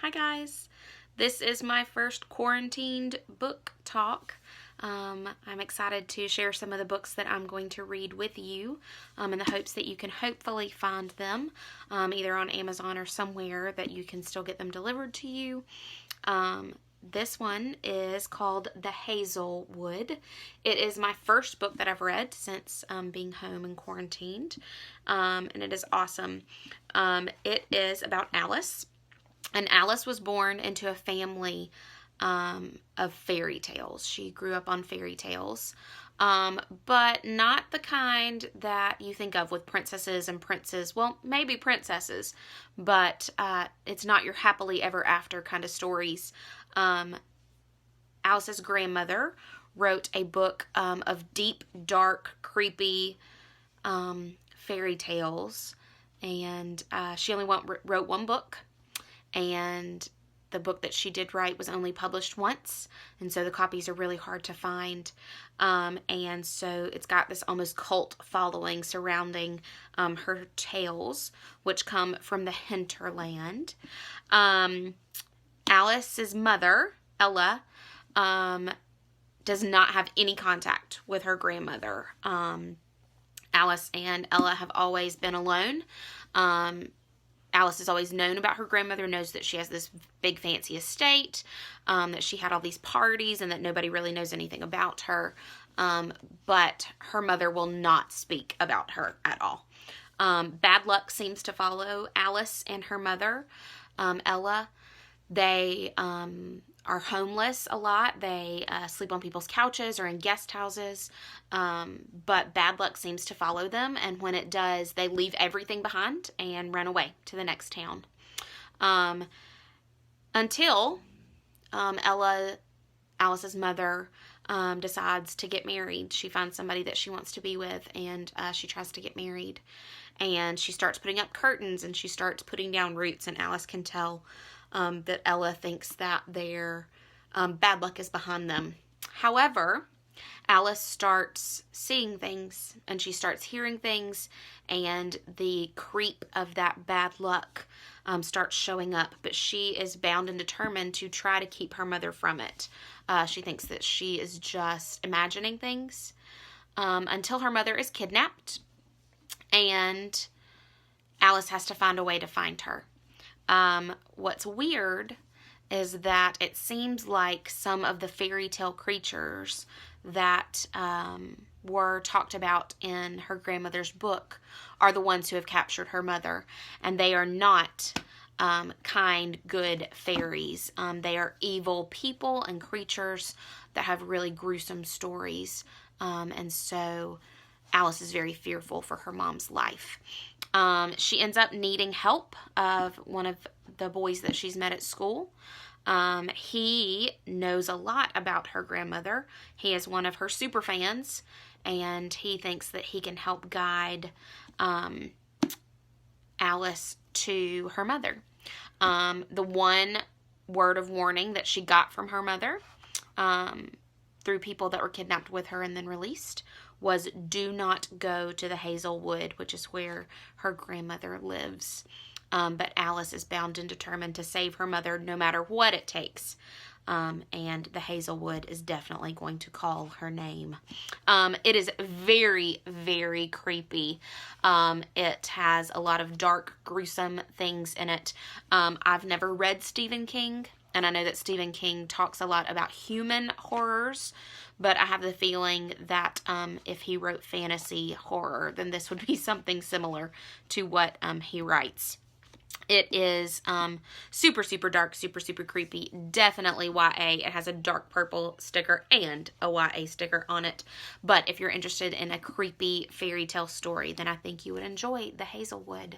Hi guys, this is my first quarantined book talk. I'm excited to share some of the books that I'm going to read with you in the hopes that you can hopefully find them either on Amazon or somewhere that you can still get them delivered to you. This one is called The Hazelwood. It is my first book that I've read since being home and quarantined, and it is awesome. It is about Alice. And Alice was born into a family of fairy tales. She grew up on fairy tales, but not the kind that you think of with princesses and princes. Well, maybe princesses, but it's not your happily ever after kind of stories. Alice's grandmother wrote a book of deep, dark, creepy fairy tales, and she only wrote one book. And the book that she did write was only published once, and so the copies are really hard to find. And so it's got this almost cult following surrounding her tales, which come from the hinterland. Alice's mother, Ella, does not have any contact with her grandmother. Alice and Ella have always been alone. Alice has always known about her grandmother, knows that she has this big fancy estate, that she had all these parties, and that nobody really knows anything about her. But her mother will not speak about her at all. Bad luck seems to follow Alice and her mother, Ella. They are homeless a lot. They sleep on people's couches or in guest houses, but bad luck seems to follow them, and when it does, they leave everything behind and run away to the next town. Until Alice's mother decides to get married. She finds somebody that she wants to be with, and she tries to get married, and she starts putting up curtains, and she starts putting down roots, and Alice can tell that Ella thinks that their bad luck is behind them. However, Alice starts seeing things, and she starts hearing things, and the creep of that bad luck starts showing up, but she is bound and determined to try to keep her mother from it. She thinks that she is just imagining things until her mother is kidnapped, and Alice has to find a way to find her. What's weird is that it seems like some of the fairy tale creatures that were talked about in her grandmother's book are the ones who have captured her mother, and they are not kind, good fairies. They are evil people and creatures that have really gruesome stories, and so Alice is very fearful for her mom's life. She ends up needing help of one of the boys that she's met at school. He knows a lot about her grandmother. He is one of her super fans, and he thinks that he can help guide Alice to her mother. The one word of warning that she got from her mother through people that were kidnapped with her and then released was, do not go to the Hazelwood, which is where her grandmother lives. But Alice is bound and determined to save her mother no matter what it takes. And the Hazelwood is definitely going to call her name. It is very, very creepy. It has a lot of dark, gruesome things in it. I've never read Stephen King, and I know that Stephen King talks a lot about human horrors, but I have the feeling that if he wrote fantasy horror, then this would be something similar to what he writes. It is super, super dark, super, super creepy. Definitely YA. It has a dark purple sticker and a YA sticker on it. But if you're interested in a creepy fairy tale story, then I think you would enjoy The Hazelwood.